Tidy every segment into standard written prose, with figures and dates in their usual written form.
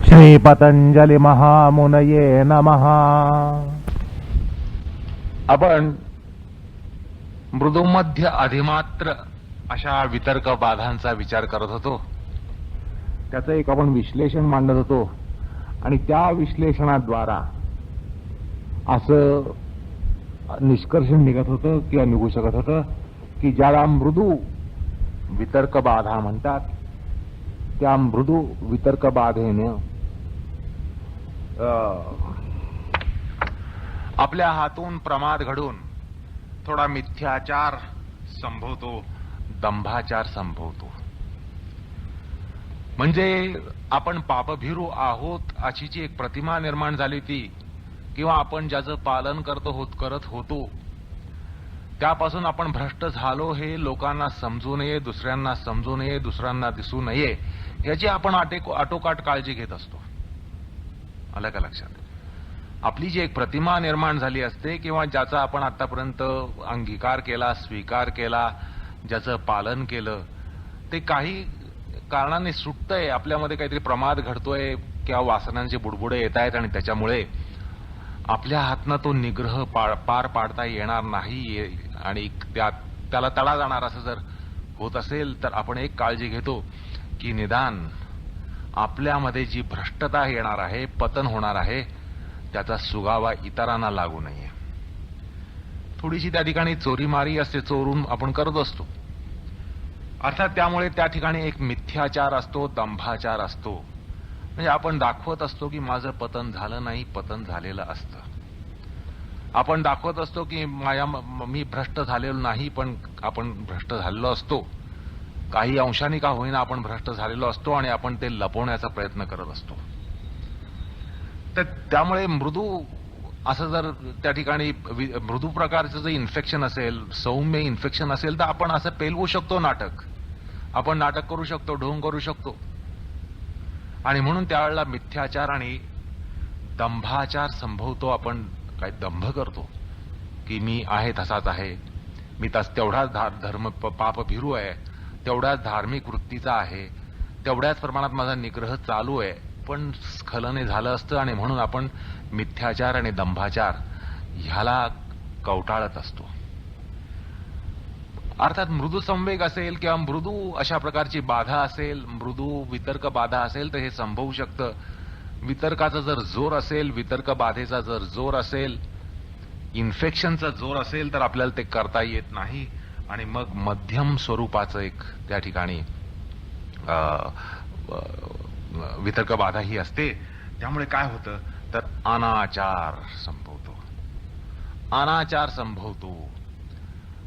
श्री पतंजली महामुनये नमः. आपण मृदुमध्य अधिमात्र अशा वितर्क बाधांचा विचार करत होतो. त्याचं एक आपण विश्लेषण मांडत होतो आणि त्या विश्लेषणाद्वारा असं निष्कर्षण निघत होतं किंवा निघू शकत होतं की ज्याला मृदू वितर्क बाधा म्हणतात, त्या मृदू वितर्क बाधेने आपल्या हातून प्रमाद घडून थोडा मिथ्याचार संभवतो, दंभाचार संभवतो. म्हणजे आपण पापभीरू आहोत अशी जी एक प्रतिमा निर्माण झाली ती, किंवा आपण ज्याचं पालन करत होतो त्यापासून आपण भ्रष्ट झालो हे लोकांना समजू नये, दुसऱ्यांना समजू नये, दुसऱ्यांना दिसू नये याची आपण आटोकाट काळजी घेत असतो. आलं का लक्षात? आपली जी एक प्रतिमा निर्माण झाली असते किंवा ज्याचा आपण आतापर्यंत अंगीकार केला, स्वीकार केला, ज्याचं पालन केलं, ते काही कारणाने सुटतंय, आपल्यामध्ये काहीतरी प्रमाद घडतोय किंवा वासनांचे बुडबुडे येत आहेत आणि त्याच्यामुळे आपल्या हातनं तो निग्रह पार पाडता येणार नाही आणि त्याला तडा जाणार असं जर होत असेल तर आपण एक काळजी घेतो की निदान आपल्यामध्ये जी भ्रष्टता येणार आहे, पतन होणार आहे, त्याचा सुगावा इतरांना लागू नये. थोडीशी त्या ठिकाणी चोरीमारी असते, चोरून आपण करत असतो अर्थात त्यामुळे त्या ठिकाणी एक मिथ्याचार असतो, दंभाचार असतो. म्हणजे आपण दाखवत असतो की माझं पतन झालं नाही, पतन झालेलं असतं. आपण दाखवत असतो की मी भ्रष्ट झालेलो नाही, पण आपण भ्रष्ट झालेलो असतो. काही अंशाने का होईना आपण भ्रष्ट झालेलो असतो आणि आपण ते लपवण्याचा प्रयत्न करत असतो. तर त्यामुळे मृदू असं जर त्या ठिकाणी मृदू प्रकारचं जर इन्फेक्शन असेल, सौम्य इन्फेक्शन असेल, तर आपण असं पेलवू शकतो नाटक. आपण नाटक करू शकतो, ढोंग करू शकतो. आणि म्हणून त्यावेळेला मिथ्याचार आणि दंभाचार संभवतो. आपण काय दंभ करतो की मी आहे तसाच आहे, मी तेवढाच धर्म पाप भिरू आहे, तेवढ्याच धार्मिक वृत्तीचा आहे, तेवढ्याच प्रमाणात माझा निग्रह चालू आहे, पण स्खलने झालं असतं आणि म्हणून आपण मिथ्याचार आणि दंभाचार ह्याला कवटाळत असतो. अर्थात मृदू संवेग असेल किंवा मृदू अशा प्रकारची बाधा असेल, मृदू वितर्क बाधा असेल तर हे संभवू शकतं. वितर्काचा जर जोर असेल, वितर्क बाधेचा जर जोर असेल, इन्फेक्शनचा जोर असेल तर आपल्याला ते करता येत नाही आणि मग मध्यम स्वरूपाचं एक त्या ठिकाणी वितर्क बाधा ही असते. त्यामुळे काय होतं तर अनाचार संभवतो. अनाचार संभवतो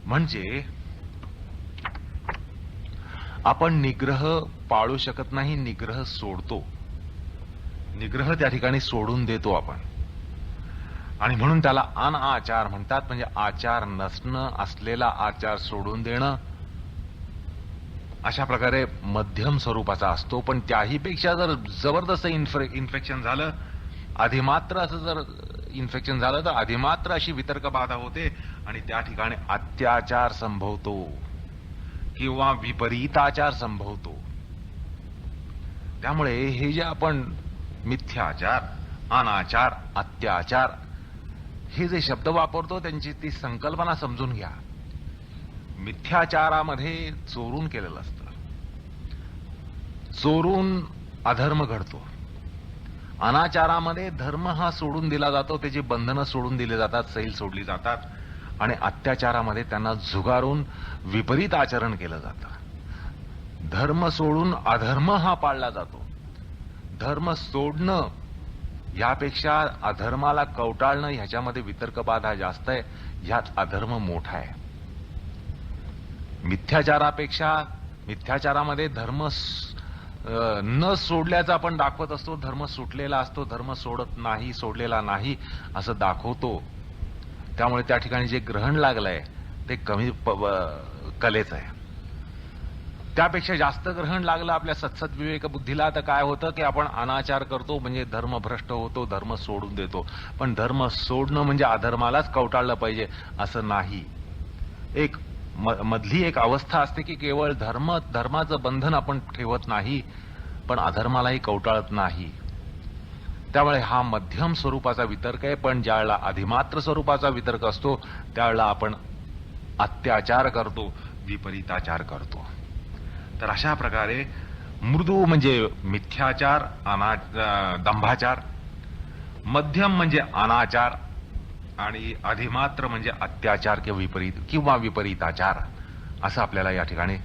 म्हणजे आपण निग्रह पाळू शकत नाही, निग्रह सोडतो. निग्रह त्या ठिकाणी सोडून देतो आपण आणि म्हणून त्याला अनाचार म्हणतात. म्हणजे आचार नसणं, असलेला आचार सोडून देणं अशा प्रकारे मध्यम स्वरूपाचा असतो. पण त्याही पेक्षा जर जबरदस्त इन्फेक्शन झालं, अधिमात्र असं जर इन्फेक्शन झालं तर अधिमात्र अशी वितर्क बाधा होते आणि त्या ठिकाणी अत्याचार संभवतो किंवा विपरीताचार संभवतो. त्यामुळे हे जे आपण मिथ्याचार, अनाचार, अत्याचार हे जे शब्द वापरतो त्यांची ती संकल्पना समजून घ्या. मिथ्याचारामध्ये चोरून केलेलं असतं, चोरून अधर्म घडतो. अनाचारामध्ये धर्म हा सोडून दिला जातो, त्याची बंधनं सोडून दिली जातात, सैल सोडली जातात. आणि अत्याचारामध्ये त्यांना झुगारून विपरीत आचरण केलं जातं. धर्म सोडून अधर्म हा पाळला जातो. धर्म सोडणं यापेक्षा अधर्माला कवटाळणं ह्याच्यामध्ये वितर्क बाधा जास्त आहे, ह्यात अधर्म मोठा आहे. मिथ्याचारापेक्षा मिथ्याचारामध्ये धर्म न सोडल्याचं आपण दाखवत असतो, धर्म सुटलेला असतो, धर्म सोडत नाही, सोडलेला नाही असं दाखवतो. त्यामुळे त्या ठिकाणी जे ग्रहण लागलंय ते कमी कलेच आहे. त्यापेक्षा जास्त ग्रहण लागलं आपल्या सत्सद विवेक बुद्धीला तर काय होतं की आपण अनाचार करतो, म्हणजे धर्म भ्रष्ट होतो, धर्म सोडून देतो. पण धर्म सोडणं म्हणजे अधर्मालाच कवटाळलं पाहिजे असं नाही. एक मधली एक अवस्था असते की केवळ धर्माचं बंधन आपण ठेवत नाही, पण अधर्मालाही कवटाळत नाही. त्यामुळे हा मध्यम स्वरूपाचा वितर्क आहे. पण ज्यावेळेला अधिमात्र स्वरूपाचा वितर्क असतो त्यावेळेला आपण अत्याचार करतो, विपरीताचार करतो. तर अशा प्रकारे मृदू म्हणजे मिथ्याचार, दंभाचार, मध्यम म्हणजे अनाचार आणि अधिमात्र म्हणजे अत्याचार किंवा विपरीताचार असं आपल्याला या ठिकाणी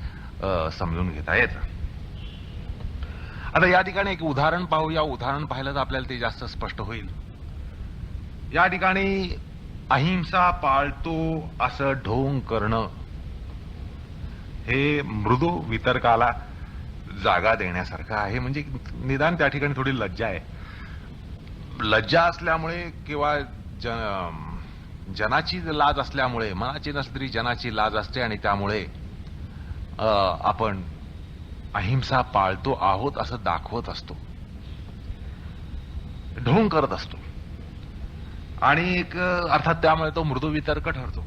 समजून घेता येतं. आता या ठिकाणी एक उदाहरण पाहू. या उदाहरण पाहिलं तर आपल्याला ते जास्त स्पष्ट होईल. या ठिकाणी अहिंसा पाळतो असं ढोंग करणं हे मृदू वितर्काला जागा देण्यासारखं आहे. म्हणजे निदान त्या ठिकाणी थोडी लज्जा आहे. लज्जा असल्यामुळे किंवा जनाची लाज असल्यामुळे, मनाची नसली तरी जनाची लाज असते आणि त्यामुळे आपण अहिंसा पाळतो आहोत असं दाखवत असतो, ढोंग करत असतो आणि एक अर्थात त्यामुळे तो मृदू वितर्क ठरतो.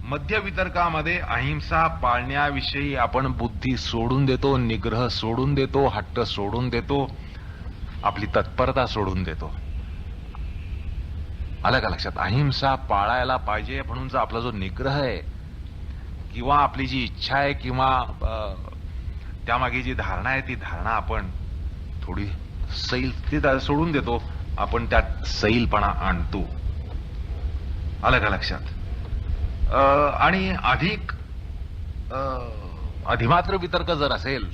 मध्य वितर्कामध्ये अहिंसा पाळण्याविषयी आपण बुद्धी सोडून देतो, निग्रह सोडून देतो, हट्ट सोडून देतो, आपली तत्परता सोडून देतो. आलं का लक्षात? अहिंसा पाळायला पाहिजे म्हणून आपला जो निग्रह आहे किंवा आपली जी इच्छा आहे किंवा त्यामागे जी धारणा आहे ती धारणा आपण थोडी सैल ती सोडून देतो, आपण त्यात सैलपणा आणतो. आलं का लक्षात? आणि अधिमात्र वितर्क जर असेल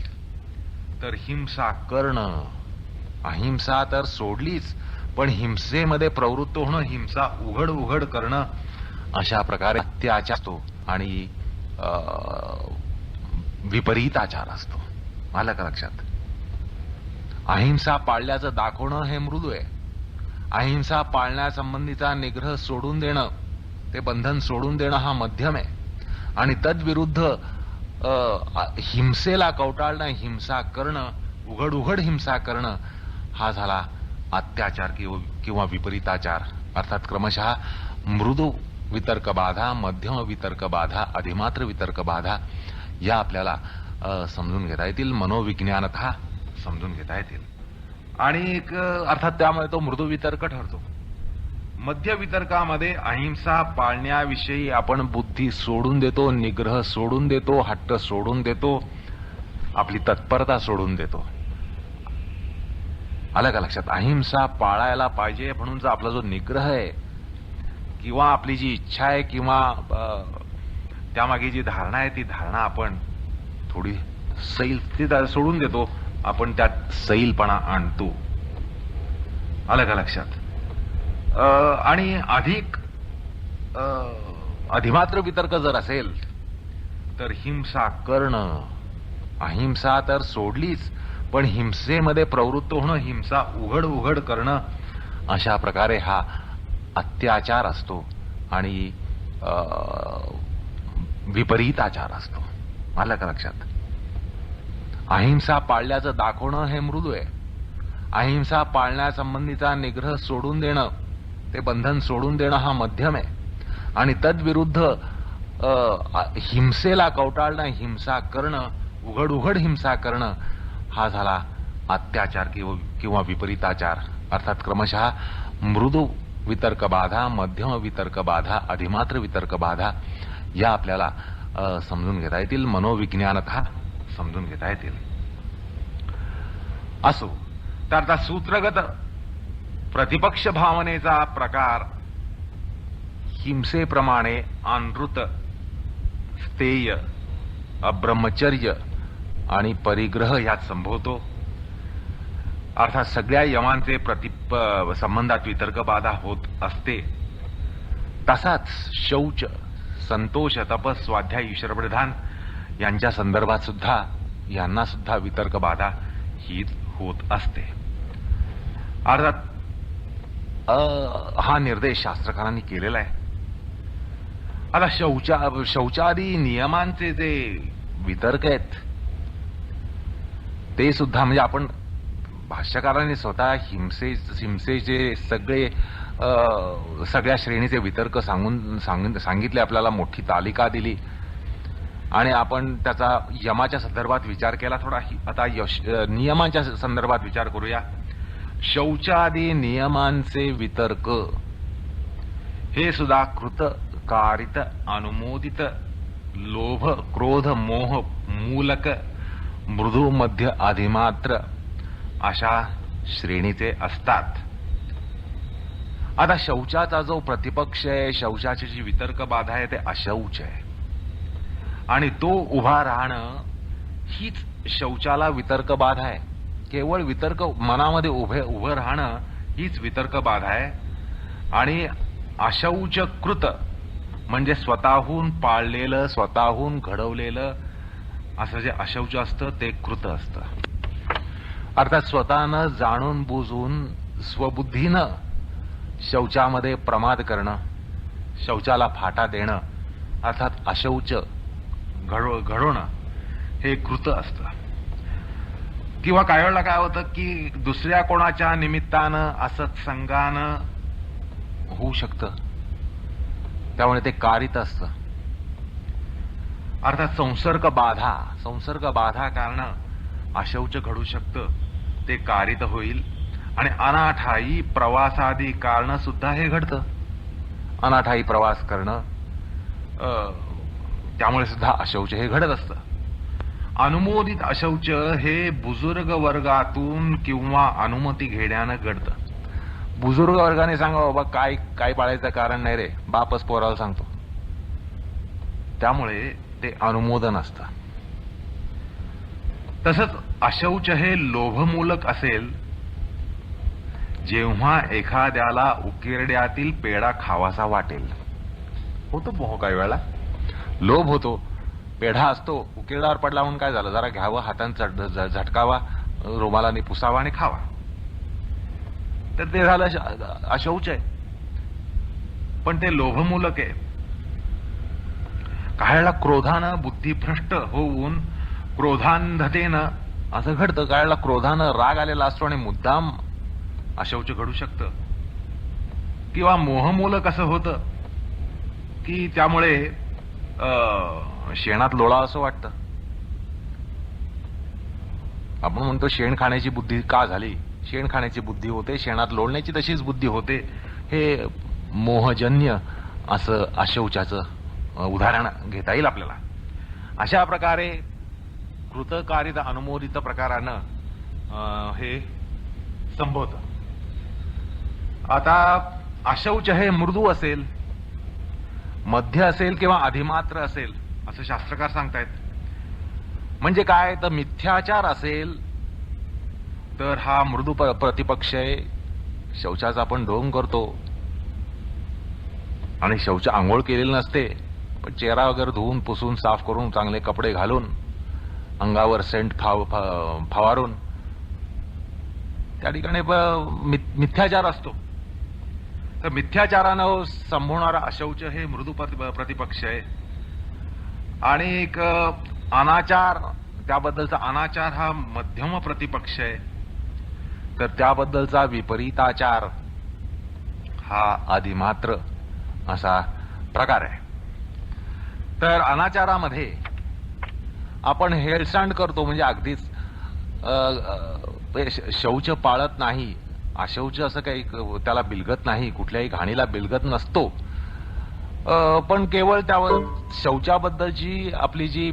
तर हिंसा करणं, अहिंसा तर सोडलीच पण हिंसेमध्ये प्रवृत्त होणं, हिंसा उघड करणं अशा प्रकारे अत्याचार असतो आणि विपरीताचार असतो. आलं का लक्षात? अहिंसा पाळल्याचं दाखवणं हे मृदू आहे. अहिंसा पाळण्यासंबंधीचा निग्रह सोडून देणं, ते बंधन सोडून देणं हा मध्यम आहे. आणि तद्विरुद्ध हिंसेला कवटाळणं, हिंसा करणं, उघड हिंसा करणं हा झाला अत्याचार किंवा विपरीताचार. अर्थात क्रमशः मृदू वितर्क बाधा, मध्यम वितर्क बाधा, अधिमात्र वितर्क बाधा या आपल्याला समजून घेता येतील, मनोविज्ञानतः समजून घेता येतील. आणि एक अर्थात त्यामुळे तो मृदू वितर्क ठरतो. मध्य वितर्कामध्ये अहिंसा पाळण्याविषयी आपण बुद्धी सोडून देतो, निग्रह सोडून देतो, हट्ट सोडून देतो, आपली तत्परता सोडून देतो. आलं का लक्षात? अहिंसा पाळायला पाहिजे म्हणून आपला जो निग्रह आहे किंवा आपली जी इच्छा आहे किंवा त्यामागे जी धारणा आहे ती धारणा आपण थोडी सैल ती सोडून देतो, आपण त्यात सैलपणा आणतो. आलं का लक्षात? आणि अधिमात्र वितर्क जर असेल तर हिंसा करणं, अहिंसा तर सोडलीच पण हिंसेमध्ये प्रवृत्त होणं, हिंसा उघड करणं अशा प्रकारे हा अत्याचार असतो आणि विपरीताचार असतो. आलं का लक्षात? अहिंसा पाळल्याचं दाखवणं हे मृदू आहे. अहिंसा पाळण्यासंबंधीचा निग्रह सोडून देणं, ते बंधन सोडून देणं हा मध्यम आहे. आणि तद्विरुद्ध हिंसेला कवटाळणं, हिंसा करणं, उघड हिंसा करणं हा झाला अत्याचार किंवा विपरीताचार. अर्थात क्रमशः मृदू वितर्क बाधा, मध्यम वितर्क बाधा, अधिमात्र वितर्क बाधा या आपल्याला समजून घेता येतील, मनोविज्ञानतः समजून घेता येतील. असो तर आता सूत्रगत प्रतिपक्ष भावनेचा प्रकार हिंसेप्रमाणे अनृत, स्थेय, अब्रह्मचर्य आणि परिग्रह यात संभवतो. अर्थात सगळ्या यमांचे संबंधात वितर्क बाधा होत असते. तसाच शौच, संतोष, तपस, स्वाध्याय, ईश्वरप्रधान यांच्या संदर्भात सुद्धा यांना सुद्धा वितर्क बाधा ही होत असते. अर्थात हा निर्देश शास्त्रकारांनी केलेला आहे. आता शौचादी नियमांचे जे वितर्क आहेत ते सुद्धा म्हणजे आपण भाष्यकारांनी स्वतः हिंसेचे सगळ्या श्रेणीचे वितर्क सांगितले, आपल्याला मोठी तालिका दिली आणि आपण त्याचा यमाच्या संदर्भात विचार केला. थोडा आता नियमांच्या संदर्भात विचार करूया. शौचादी नियमांचे वितर्क हे सुद्धा कृत कारित अनुमोदित लोभ क्रोध मोह मूलक मृदू मध्य अधिमात्र अशा श्रेणीचे असतात. आता शौचाचा जो प्रतिपक्ष आहे, शौचाची जी वितर्क बाधा आहे, ते अशौच आहे. आणि तो उभा राहणं हीच शौचाला वितर्क बाधा आहे. केवळ वितर्क मनामध्ये उभं राहणं हीच वितर्क बाधा आहे. आणि अशौचकृत म्हणजे स्वतःहून पाळलेलं, स्वतःहून घडवलेलं असं जे अशौच असतं ते कृत असतं. अर्थात स्वतःनं जाणून बुजून स्वबुद्धीनं शौचामध्ये प्रमाद करणं, शौचाला फाटा देणं, अर्थात अशौच घडवणं हे कृत असतं. किंवा काही वेळेला काय होतं की दुसऱ्या कोणाच्या निमित्तानं असत्संगानं होऊ शकतं, त्यामुळे ते कारित असतं. अर्थात संसर्ग बाधा कारण अशौच घडू शकतं, ते कारित होईल. आणि अनाठायी प्रवासादी कारण सुद्धा हे घडतं. अनाठायी प्रवास करणं त्यामुळे सुद्धा अशौच हे घडत असतं. अनुमोदित अशौच हे बुजुर्ग वर्गातून किंवा अनुमती घेण्यानं घडतं. बुजुर्ग वर्गाने सांगा बाबा काय पाळायचं कारण नाही रे, बापच पोराला सांगतो, त्यामुळे ते अनुमोदन असतं. तसंच अशौच हे लोभमूलक असेल. जेव्हा एखाद्याला उकिरड्यातील पेढा खावासा वाटेल, होतो मोह काही वेळेला, लोभ होतो, पेढा असतो, उकिरड्यावर पडला म्हणून काय झालं, जरा घ्यावं, हाताने झटकावा, रुमालाने पुसावा आणि खावा, तर ते झालं अशौच आहे. पण ते लोभमूलक आहे. काही वेळेला क्रोधानं बुद्धिभ्रष्ट होऊन क्रोधांधतेनं असं घडतं. काही वेळेला क्रोधानं राग आलेला असतो आणि मुद्दाम अशौच घडू शकतं. किंवा मोहमूलक असं होतं की त्यामुळे शेणात लोळा असं वाटतं. आपण म्हणतो शेण खाण्याची बुद्धी का झाली, शेण खाण्याची बुद्धी होते, शेणात लोळण्याची तशीच बुद्धी होते. हे मोहजन्य असं अशौचाचं उदाहरण घेता येईल आपल्याला. अशा प्रकारे कृतकारित अनुमोदित प्रकारानं हे संबोधतं. आता अशौच हे मृदू असेल, मध्य असेल किंवा अधिमात्र असेल असं शास्त्रकार सांगतायत. म्हणजे काय तर मिथ्याचार असेल तर हा मृदू प्रतिपक्ष आहे. शौचाचा आपण ढोंग करतो आणि शौच आंघोळ केलेली नसते, पण चेहरा वगैरे धुवून पुसून साफ करून चांगले कपडे घालून अंगावर सेंट फवारून त्या ठिकाणी मिथ्याचार असतो. तर मिथ्याचारानं संभवणारा अशौच हे मृदू प्रतिपक्ष आहे. आणि एक अनाचार, त्याबद्दलचा अनाचार हा मध्यम प्रतिपक्ष आहे. तर त्याबद्दलचा विपरीताचार हा अधिमात्र असा प्रकार आहे. तर अनाचारामध्ये आपण हेळसांड करतो, म्हणजे अगदीच शौच पाळत नाही, अशौच असं काही त्याला बिलगत नाही, कुठल्याही घाणीला बिलगत नसतो. पण केवळ त्यावर शौचाबद्दलची आपली जी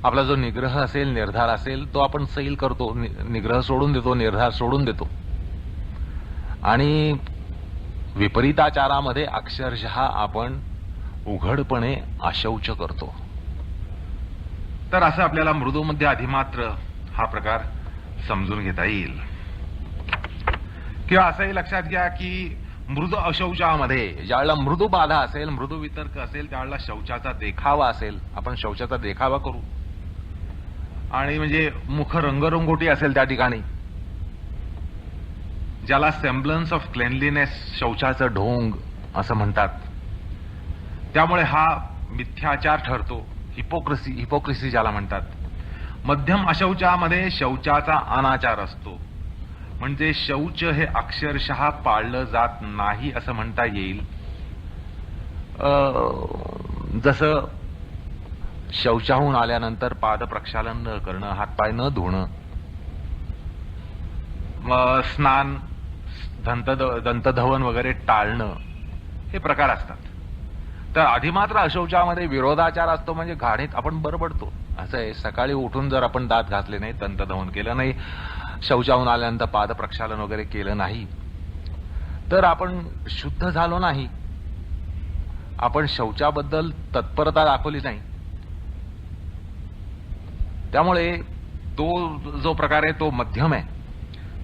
आपला जो निग्रह असेल, निर्धार असेल, तो आपण सैल करतो, निग्रह सोडून देतो, निर्धार सोडून देतो. आणि विपरीताचारामध्ये अक्षरशः आपण उघडपणे अशौच करतो. तर असं आपल्याला मृदूमध्ये अधिमात्र हा प्रकार समजून घेता येईल. किंवा असंही लक्षात घ्या की मृदू अशौचामध्ये ज्यावेळेला मृदू बाधा असेल, मृदू वितर्क असेल, त्यावेळेला शौचाचा देखावा असेल, आपण शौचाचा देखावा करू. आणि म्हणजे मुख रंगरंगोटी असेल त्या ठिकाणी, ज्याला सेम्बलन्स ऑफ क्लेनलीनेस, शौचाचं ढोंग असं म्हणतात. त्यामुळे हा मिथ्याचार ठरतो, हिपोक्रेसी ज्याला म्हणतात. मध्यम अशौचामध्ये शौचाचा अनाचार असतो, म्हणजे शौच हे अक्षरशः पाळलं जात नाही असं म्हणता येईल. जसं शौचाहून आल्यानंतर पाद प्रक्षालन न करणं, हातपाय न धुणं, स्नान, दंतधवन वगैरे टाळणं हे प्रकार असतात. तर अधिमात्र अशौचामध्ये विरोधाचार असतो म्हणजे घाणीत आपण बरबडतो. असं आहे, सकाळी उठून जर आपण दात घासले नाही, दंतधवन केलं नाही, शौचाहून आल्यानंतर पाद प्रक्षालन वगैरे केलं नाही, तर आपण शुद्ध झालो नाही. आपण शौचाबद्दल तत्परता दाखवली नाही. त्यामुळे तो जो प्रकार आहे तो मध्यम आहे.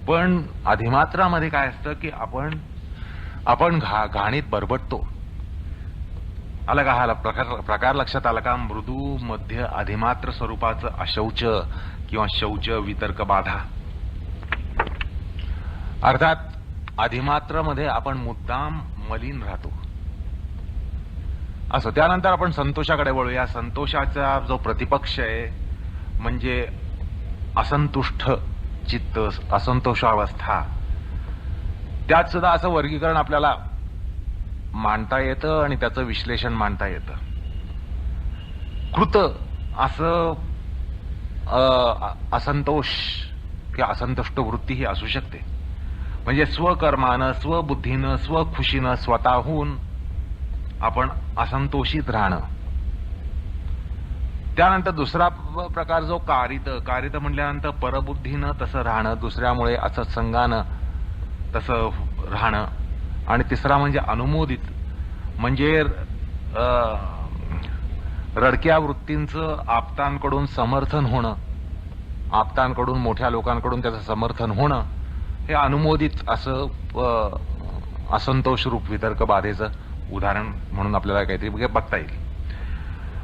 पण अधिमात्रामध्ये काय असतं की आपण घाणीत बरबटतो. आला का हा प्रकार लक्षात आला का? मृदू, मध्य, अधिमात्र स्वरूपाचं अशौच किंवा शौच वितर्क बाधा. अर्थात अधिमात्रमध्ये आपण मुद्दाम मलिन राहतो. असं. त्यानंतर आपण संतोषाकडे वळूया. संतोषाचा जो प्रतिपक्ष आहे म्हणजे असंतुष्ट चित्त, असंतोषावस्था. त्यात सुद्धा असं वर्गीकरण आपल्याला मांडता येतं आणि त्याचं विश्लेषण मांडता येतं. कृत असं असंतोष किंवा असंतुष्ट वृत्ती ही असू शकते. म्हणजे स्वकर्मानं, स्वबुद्धीनं, स्वखुशीनं स्वतःहून आपण असंतोषित राहणं. त्यानंतर दुसरा प्रकार जो कारित म्हटल्यानंतर परबुद्धीनं तसं राहणं, दुसऱ्यामुळे असत्संगानं तसं राहणं. आणि तिसरा म्हणजे अनुमोदित, म्हणजे रडक्या वृत्तींचं आप्तांकडून समर्थन होणं, आप्तांकडून, मोठ्या लोकांकडून त्याचं समर्थन होणं, हे अनुमोदित असं असंतोष रूप वितर्क बाधेचं उदाहरण म्हणून आपल्याला काहीतरी बघता येईल.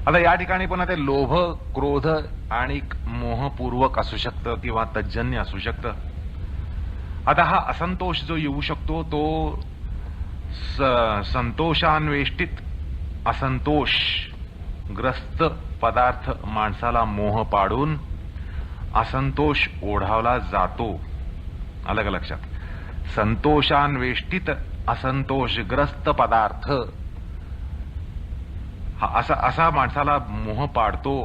आता या ठिकाणी पण ते लोभ, क्रोध आणि मोहपूर्वक असू शकतं किंवा तज्जन्य असू शकतं. आता हा असंतोष जो येऊ शकतो तो संतोषान्वेष्टित असंतोष ग्रस्त पदार्थ माणसाला मोह पाडून असंतोष ओढावला जातो. अलग लक्षात. संतोषान्वेष्टित असंतोषग्रस्त पदार्थ हा असा माणसाला मोह पाडतो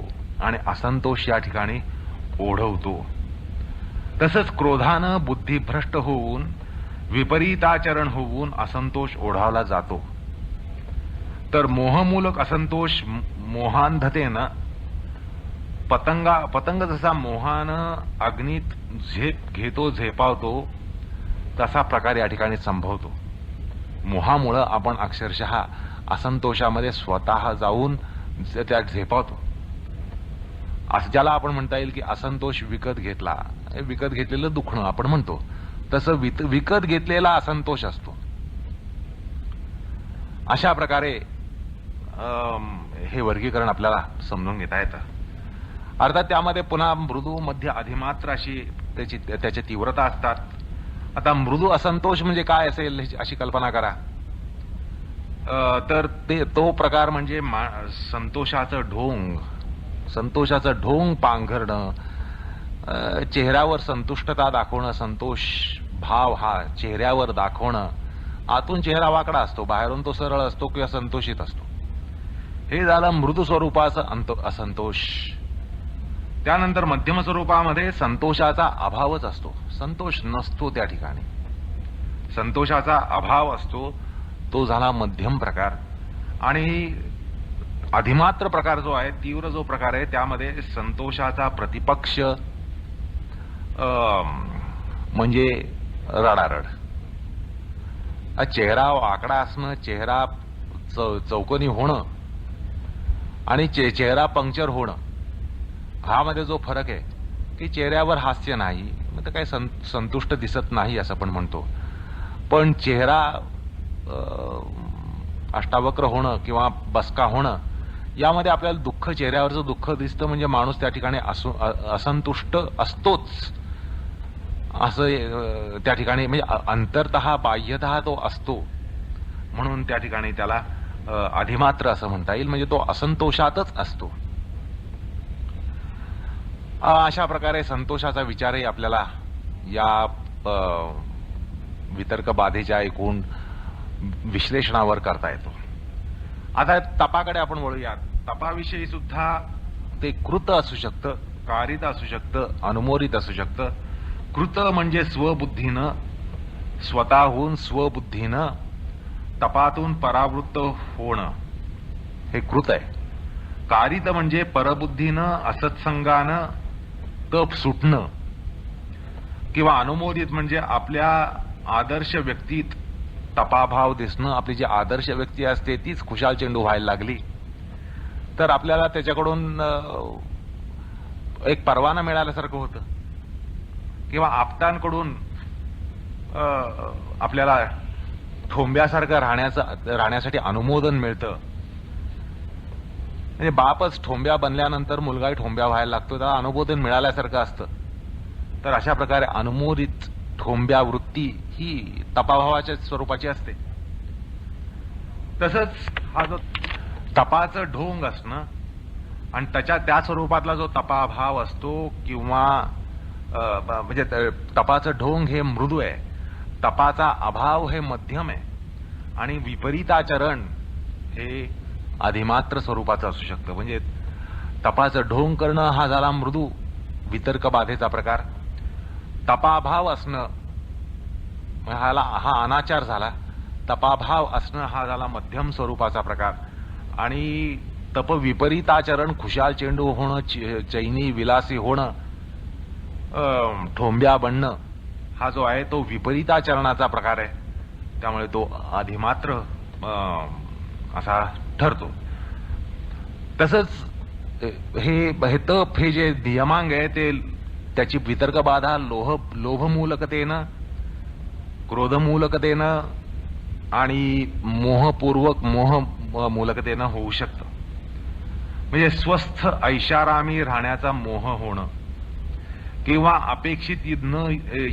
आणि असंतोष या ठिकाणी ओढवतो. तसंच क्रोधानं बुद्धिभ्रष्ट होऊन विपरीताचरण होऊन असंतोष ओढावला जातो. तर मोहमूलक असंतोष मोहांधतेनं पतंग जसा मोहानं अग्नीत घेतो, झेपावतो, तसा प्रकार या ठिकाणी संभवतो. मोहामुळं आपण अक्षरशः असंतोषामध्ये स्वतः जाऊन त्यात झेपावतो. असं ज्याला आपण म्हणता येईल की असंतोष विकत घेतला, विकत घेतलेलं दुखणं आपण म्हणतो, तसं विकत घेतलेला असंतोष असतो. अशा प्रकारे हे वर्गीकरण आपल्याला समजून घेता येतं. अर्थात त्यामध्ये पुन्हा मृदू, मध्य, अधिमात्र अशी त्याची तीव्रता असतात. आता मृदू असंतोष म्हणजे काय असेल अशी कल्पना करा. तर तो प्रकार म्हणजे संतोषाचं ढोंग पांघरणं, चेहऱ्यावर संतुष्टता दाखवणं, संतोष भाव हा चेहऱ्यावर दाखवणं. आतून चेहरा वाकडा असतो, बाहेरून तो सरळ असतो किंवा संतोषित असतो. हे झालं मृदू स्वरूपाचं असंतोष. त्यानंतर मध्यम स्वरूपामध्ये संतोषाचा अभावच असतो, संतोष नसतो. त्या ठिकाणी संतोषाचा अभाव असतो, तो झाला मध्यम प्रकार. आणि अधिमात्र प्रकार जो आहे, तीव्र जो प्रकार आहे, त्यामध्ये संतोषाचा प्रतिपक्ष म्हणजे रडारड. चेहरा वाकडा असणं, चेहरा चौकोनी होणं आणि चेहरा पंक्चर होणं, हा मध्ये जो फरक आहे की चेहऱ्यावर हास्य नाही, म्हणजे काही संतुष्ट दिसत नाही असं पण म्हणतो. पण चेहरा अष्टावक्र होणं किंवा बसका होणं, यामध्ये आपल्याला दुःख, चेहऱ्यावरचं दुःख दिसतं. म्हणजे माणूस त्या ठिकाणी असंतुष्ट असतोच असं त्या ठिकाणी, म्हणजे अंतरतः बाह्यतः तो असतो. म्हणून त्या ठिकाणी त्याला अधिमात्र असं म्हणता येईल, म्हणजे तो असंतोषातच असतो. अशा प्रकारे संतोषाचा विचारही आपल्याला या वितर्क बाधेच्या एकूण विश्लेषणावर करता येतो. आता तपाकडे आपण वळूया. तपाविषयी सुद्धा ते कृत असू शकतं, कारित असू शकतं, अनुमोदित असू शकतं. कृत म्हणजे स्वबुद्धीनं, स्वतःहून स्वबुद्धीनं तपातून परावृत्त होणं हे कृत आहे. कारित म्हणजे परबुद्धीनं असत्संगानं तप सुटणं, किंवा अनुमोदित म्हणजे आपल्या आदर्श व्यक्तीत तपाभाव दिसणं. आपली जी आदर्श व्यक्ती असते तीच खुशाल चेंडू व्हायला लागली तर आपल्याला त्याच्याकडून एक परवाना मिळाल्यासारखं होतं, किंवा आप्तांकडून आपल्याला ठोंब्यासारखं राहण्यासाठी अनुमोदन मिळतं. म्हणजे बापच ठोंब्या बनल्यानंतर मुलगाही ठोंब्या व्हायला लागतो, त्याला अनुमोदन मिळाल्यासारखं असतं. तर अशा प्रकारे अनुमोदित ठोंब्या वृत्ती ही तपाभावाच्या स्वरूपाची असते. तसंच हा जो तपाचं ढोंग असणं आणि त्या स्वरूपातला जो तपाभाव असतो, किंवा म्हणजे तपाचं ढोंग हे मृदू आहे, तपाचा अभाव हे मध्यम आहे, आणि विपरीताचरण हे अधिमात्र स्वरूपाचं असू शकतं. म्हणजे तपाचं ढोंग करणं हा झाला मृदू वितर्क बाधेचा प्रकार. तपाभाव असणं हा अनाचार झाला. तपाभाव असणं हा झाला मध्यम स्वरूपाचा प्रकार. आणि तप विपरीताचरण, खुशाल चेंडू होणं, चैनी विलासी होणं, ठोंब्या बनणं हा जो आहे तो विपरीताचरणाचा प्रकार आहे. त्यामुळे तो अधिमात्र असा ठरतो. तसंच हे तप हे जे नियमांग आहे ते त्याची वितर्क बाधा लोभमूलकतेनं, क्रोधमूलकतेनं आणि मोहमूलकतेनं होऊ शकतं. म्हणजे स्वस्थ ऐशारामी राहण्याचा मोह होणं, किंवा अपेक्षित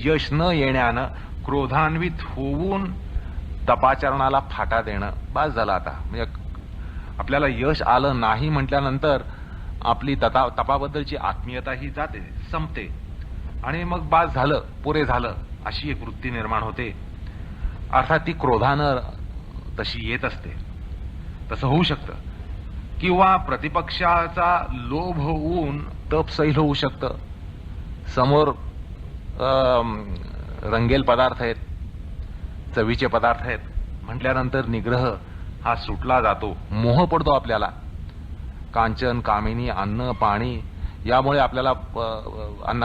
यश न येण्यानं क्रोधान्वित होऊन तपाचरणाला फाटा देणं बास झालं. आता म्हणजे आपल्याला यश आलं नाही म्हटल्यानंतर आपली तपाबद्दलची आत्मीयता ही जाते, संपते, आणि मग बास झालं, पुरे झालं अशी एक वृत्ती निर्माण होते. अर्थात ती क्रोधानं तशी येत असते, तसं होऊ शकतं. किंवा प्रतिपक्षाचा लोभ होऊन तप सैल होऊ शकतं. समोर रंगेल पदार्थ आहेत, चवीचे पदार्थ आहेत म्हटल्यानंतर निग्रह हा सुटला जातो, मोह पडतो आपल्याला. कांचन, कामिनी, अन्न, पाणी यामुळे आपल्याला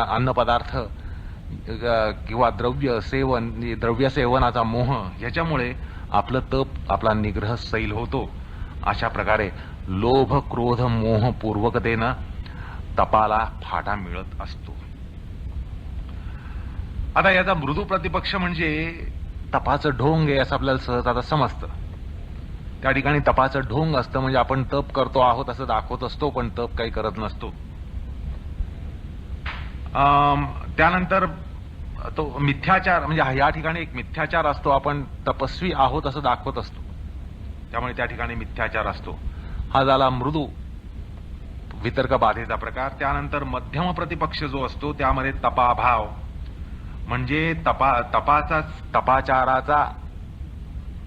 अन्न पदार्थ किंवा द्रव्य सेवनाचा मोह याच्यामुळे आपलं तप, आपला निग्रह सैल होतो. अशा प्रकारे लोभ, क्रोध, मोह पूर्वकतेनं तपाला फाटा मिळत असतो. आता याचा मृदू प्रतिपक्ष म्हणजे तपाचं ढोंग आहे असं आपल्याला सहज आता समजतं. त्या ठिकाणी तपाचं ढोंग असतं म्हणजे आपण तप करतो आहोत असं दाखवत असतो, पण तप काही करत नसतो. त्यानंतर तो मिथ्याचार म्हणजे या ठिकाणी एक मिथ्याचार असतो, आपण तपस्वी आहोत असं दाखवत असतो, त्यामुळे त्या ठिकाणी मिथ्याचार असतो. हा झाला मृदू वितर्क बाधेचा प्रकार. त्यानंतर मध्यम प्रतिपक्ष जो असतो त्यामध्ये तपाभाव म्हणजे तपाचाराचा,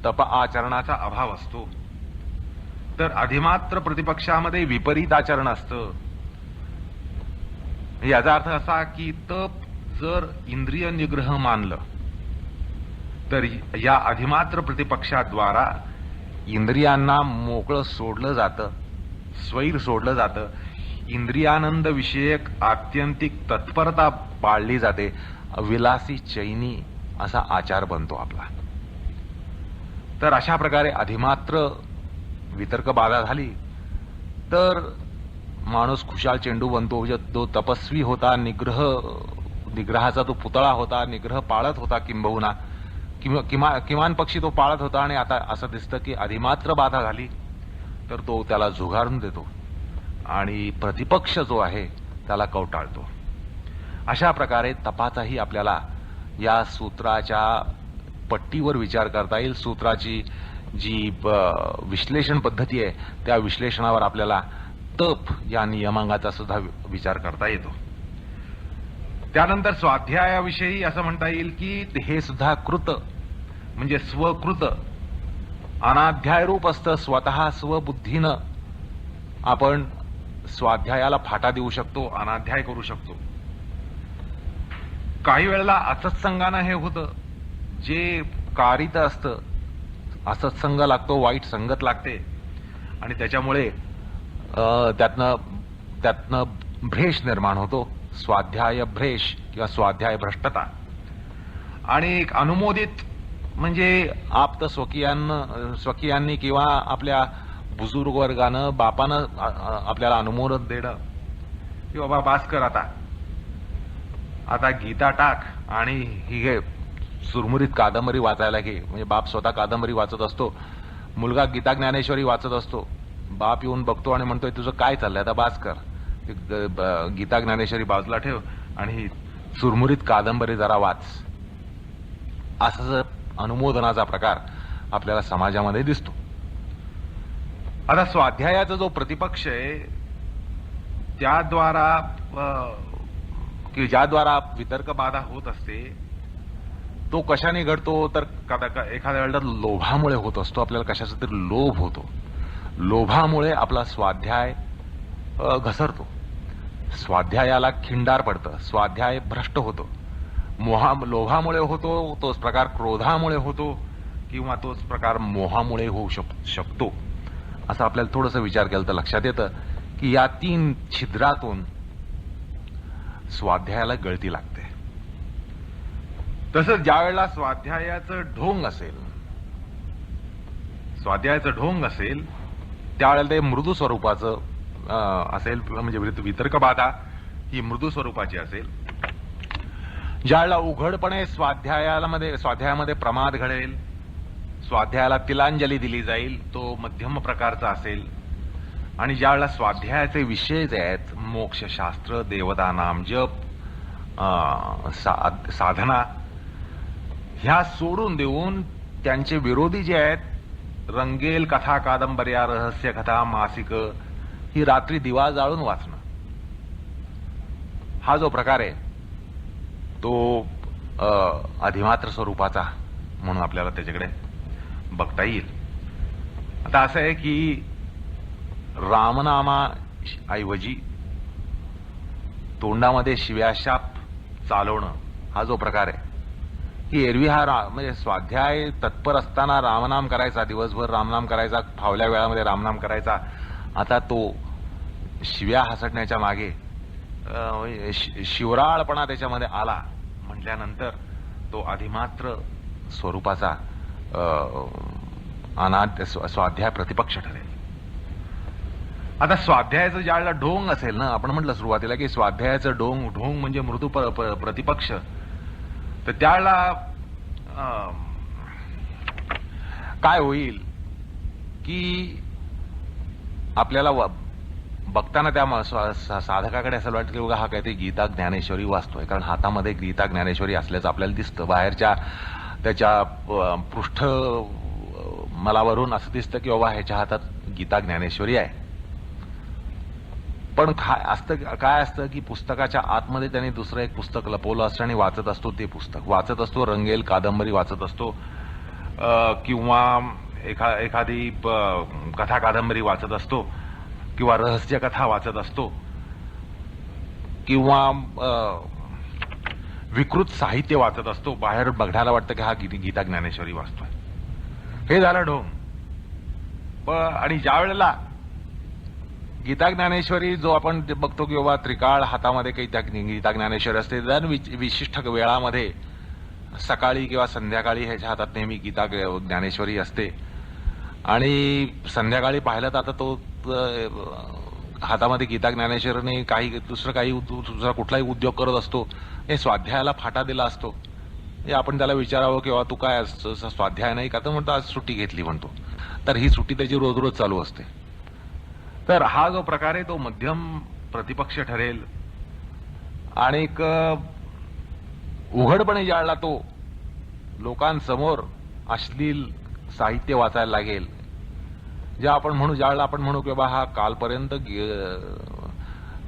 तप आचरणाचा अभाव असतो. तर अधिमात्र प्रतिपक्षामध्ये विपरीत आचरण असतं. याचा अर्थ असा की तप जर इंद्रिय निग्रह मानलं तर या अधिमात्र प्रतिपक्षाद्वारा इंद्रियांना मोकळं सोडलं जातं, स्वैर सोडलं जातं. इंद्रियानंद विषयक आत्यंतिक तत्परता पाळली जाते. विलासी चैनी असा आचार बनतो आपला. तर अशा प्रकारे अधिमात्र वितर्क बाधा झाली तर माणूस खुशाल चेंडू बनतो. जो तपस्वी होता, निग्रहाचा तो पुतळा होता, निग्रह पाळत होता, किंबहुना किमान पक्षी तो पाळत होता, आणि आता असं दिसतं की अधिमात्र बाधा झाली तर तो त्याला झुगारून देतो आणि प्रतिपक्ष जो आहे त्याला कवटाळतो. अशा प्रकारे तपाचाही आपल्याला या सूत्राच्या पट्टीवर विचार करता येईल. सूत्राची जी विश्लेषण पद्धती आहे त्या विश्लेषणावर आपल्याला तप या नियमांगाचा सुद्धा विचार करता येतो. त्यानंतर स्वाध्यायाविषयी असं म्हणता येईल की हे सुद्धा कृत म्हणजे स्वकृत अनाध्याय रूप असतं. स्वतः स्वबुद्धीनं आपण स्वाध्यायाला फाटा देऊ शकतो, अनाध्याय करू शकतो. काही वेळेला असत्संगानं हे होतं, जे कारित असतं, असत्संग लागतो, वाईट संगत लागते आणि त्याच्यामुळे त्यातनं भ्रेष निर्माण होतो, स्वाध्याय भ्रेष किंवा स्वाध्याय भ्रष्टता. आणि एक अनुमोदित म्हणजे आप्त स्वकीयांनी किंवा आपल्या बुजुर्ग वर्गानं बापानं आपल्याला अनुमोदन देणं की बाबा बास कर, आता गीता टाक आणि ही घे सुरमुरीत कादंबरी वाचायला घे. म्हणजे बाप स्वतः कादंबरी वाचत असतो, मुलगा गीता ज्ञानेश्वरी वाचत असतो. बाप येऊन बघतो आणि म्हणतोय तुझं काय चाललंय, आता बास कर, गीता ज्ञानेश्वरी बाजूला ठेव आणि ही सुरमुरीत कादंबरी जरा वाच. असं अनुमोदनाचा प्रकार आपल्याला समाजामध्ये दिसतो. आता स्वाध्यायाचा जो प्रतिपक्ष आहे ज्याद्वारा वितर्क बाधा होत असते, तो कशाने घडतो तर एखाद्या वेळेला लोभामुळे होत असतो. आपल्याला कशाचा तरी लोभ होतो, लोभामुळे आपला स्वाध्याय घसरतो, स्वाध्यायाला खिंडार पडतं, स्वाध्याय भ्रष्ट होतो. लोभामुळे होतो, तोच प्रकार क्रोधामुळे होतो किंवा तोच प्रकार मोहामुळे होऊ शकतो. असं आपल्याला थोडंसं विचार केला तर लक्षात येतं की या 3 छिद्रातून स्वाध्यायाला गळती लागते. तसंच ज्या वेळेला स्वाध्यायाचं ढोंग असेल त्यावेळेला ते मृदू स्वरूपाचं असेल, म्हणजे वितर्क बाधा ही मृदू स्वरूपाची असेल. ज्यावेळेला उघडपणे स्वाध्यायामध्ये प्रमाद घडेल, स्वाध्यायाला तिलांजली दिली जाईल, तो मध्यम प्रकारचा असेल. आणि ज्यावेळेला स्वाध्यायाचे विषय जे आहेत मोक्षशास्त्र, देवता नाम जप, साधना, ह्या सोडून देऊन त्यांचे विरोधी जे आहेत रंगेल कथा, कादंबऱ्या, रहस्य कथा, मासिक, ही रात्री दिवा जाळून वाचणं, हा जो प्रकार आहे तो अधिमात्र स्वरूपाचा म्हणून आपल्याला त्याच्याकडे बघता येईल. आता असं आहे की रामनामाऐवजी तोंडामध्ये शिव्याशाप चालवणं हा जो प्रकार आहे, की एरवी म्हणजे स्वाध्याय तत्पर असताना रामनाम करायचा, दिवसभर रामनाम करायचा, फावल्या वेळामध्ये रामनाम करायचा. आता तो शिव्या हसटण्याच्या मागे शिवराळपणा त्याच्यामध्ये आला म्हटल्यानंतर तो अधिमात्र स्वरूपाचा अनाद्य स्वाध्याय प्रतिपक्ष ठरेल. आता स्वाध्यायाचं ज्यावेळेला ढोंग असेल ना, आपण म्हटलं सुरुवातीला की स्वाध्यायाचं ढोंग म्हणजे मृदू प्रतिपक्ष, तर त्यावेळेला काय होईल की आपल्याला बघताना त्या साधकाकडे असं वाटतं की बघा हा काहीतरी गीता ज्ञानेश्वरी वाचतोय, कारण हातामध्ये गीता ज्ञानेश्वरी असल्याचं आपल्याला दिसतं. बाहेरच्या त्याच्या पृष्ठ मलावरून असं दिसतं की बाबा ह्याच्या हातात गीता ज्ञानेश्वरी आहे. पण काय असतं की पुस्तकाच्या आतमध्ये त्याने दुसरं एक पुस्तक लपवलं असतं आणि वाचत असतो, ते पुस्तक वाचत असतो, रंगेल कादंबरी वाचत असतो किंवा एखादी कथा कादंबरी वाचत असतो किंवा रहस्य कथा वाचत असतो किंवा विकृत साहित्य वाचत असतो. बाहेर बघण्याला वाटतं की हा गीता ज्ञानेश्वरी वाचतोय. हे झालं ढोंग. आणि ज्या वेळेला गीता ज्ञानेश्वरी जो आपण बघतो की बाबा त्रिकाळ हातामध्ये काही त्या गीता ज्ञानेश्वरी असते, दर विशिष्ट वेळामध्ये सकाळी किंवा संध्याकाळी ह्याच्या हातात नेहमी गीता ज्ञानेश्वरी असते. आणि संध्याकाळी पाहिलं तर आता तो हातामध्ये गीता ज्ञानेश्वरीने दुसरा कुठलाही उद्योग करत असतो. हे स्वाध्यायाला फाटा दिला असतो. आपण त्याला विचारावं की तू काय स्वाध्याय नाही का, तर म्हणतो आज सुट्टी घेतली म्हणतो. तर ही सुट्टी त्याची रोज रोज चालू असते. तर हा जो प्रकार आहे तो मध्यम प्रतिपक्ष ठरेल. आणि उघडपणे ज्यावेळेला तो लोकांसमोर अश्लील साहित्य वाचायला लागेल, ज्यावेळेला आपण म्हणू की बाबा हा कालपर्यंत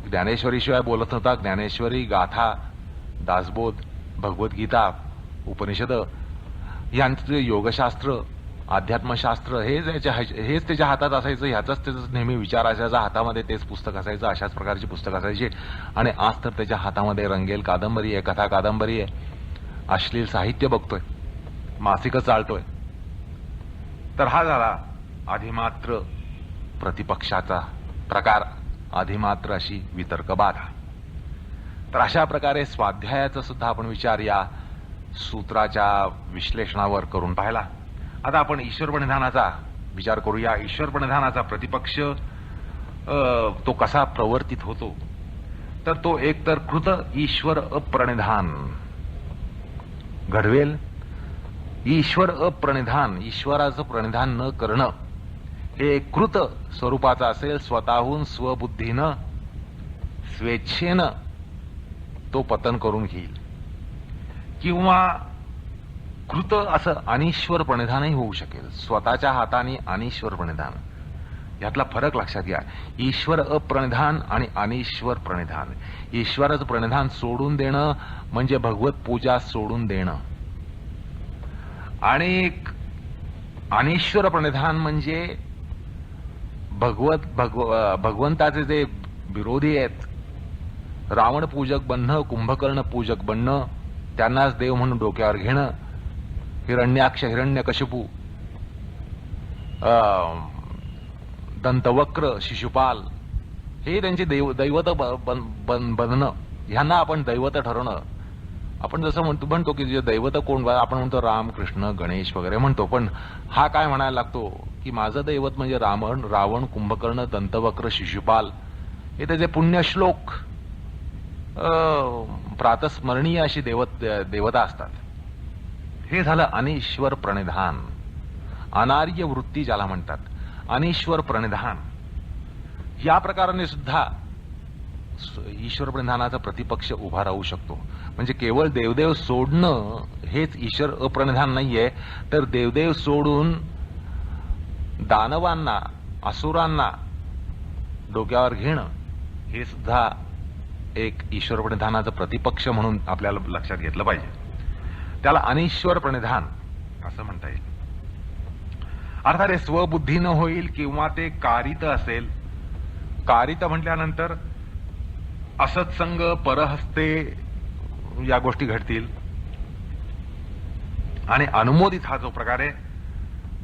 ज्ञानेश्वरीशिवाय बोलत होता, ज्ञानेश्वरी, गाथा, दासबोध, भगवद्गीता, उपनिषद यांचं योगशास्त्र अध्यात्मशास्त्र हेच त्याच्या हातात असायचं, ह्याचाच त्याचा नेहमी विचार असायचा, हातामध्ये तेच पुस्तक असायचं, अशाच प्रकारची पुस्तक असायची. आणि आज तर त्याच्या हातामध्ये रंगेल कादंबरी आहे, कथा कादंबरी आहे, अश्लील साहित्य बघतोय, मासिकं चालतोय. तर हा झाला अधिमात्र प्रतिपक्षाचा प्रकार, अधिमात्र अशी वितर्कबाधा. तर अशा प्रकारे स्वाध्यायाचा सुद्धा आपण विचार या सूत्राच्या विश्लेषणावर करून पाहिला. आता आपण ईश्वर प्रणिधानाचा विचार करूया. ईश्वर प्रणिधानाचा प्रतिपक्ष तो कसा प्रवर्तित होतो, तर तो एकतर कृत ईश्वर अप्रणिधान घडवेल. ईश्वर अप्रणिधान, ईश्वराचं प्रणिधान न करणं, हे कृत स्वरूपाचं असेल. स्वतःहून स्वबुद्धीनं स्वेच्छेनं तो पतन करून घेईल. किंवा कृत असं अनीश्वर प्रणिधानही होऊ शकेल. स्वतःच्या हाताने अनीश्वर प्रणिधान, यातला फरक लक्षात घ्या. ईश्वर अप्रणिधान आणि अनीश्वर प्रणिधान. ईश्वराचं प्रणिधान सोडून देणं म्हणजे भगवत पूजा सोडून देणं, आणि अनीश्वर प्रणिधान म्हणजे भगवंताचे जे विरोधी आहेत, रावण पूजक बनणं, कुंभकर्ण पूजक बनणं, त्यांनाच देव म्हणून डोक्यावर घेणं, हिरण्याक्ष हिरण्यकशिपू, दंतवक्र शिशुपाल, हे त्यांचे दैवत बनणं, ह्यांना आपण दैवत ठरवणं. आपण जसं म्हणतो की जे दैवत कोण, आपण म्हणतो राम कृष्ण गणेश वगैरे म्हणतो, पण हा काय म्हणायला लागतो की माझं दैवत म्हणजे रावण कुंभकर्ण दंतवक्र शिशुपाल, हे त्याचे पुण्यश्लोक प्रातस्मरणीय अशी देवता असतात. हे झालं अनीश्वर प्रणिधान, अनार्य वृत्ती ज्याला म्हणतात, अनीश्वर प्रणिधान. या प्रकाराने सुद्धा ईश्वर प्रणिधानाचा प्रतिपक्ष उभा राहू शकतो. म्हणजे केवळ देवदेव सोडणं हेच ईश्वर अप्रणिधान नाहीये, तर देवदेव सोडून दानवांना, असुरांना डोक्यावर घेणं हे सुद्धा एक ईश्वर प्रणिधानाचं प्रतिपक्ष म्हणून आपल्याला लक्षात घेतलं पाहिजे. त्याला अनीश्वर प्रणिधान असं म्हणता येईल. अर्थात हे स्वबुद्धीनं होईल किंवा ते कारित असेल. कारित म्हटल्यानंतर असत्संग, परहस्ते या गोष्टी घडतील. आणि अनुमोदित हा जो प्रकार आहे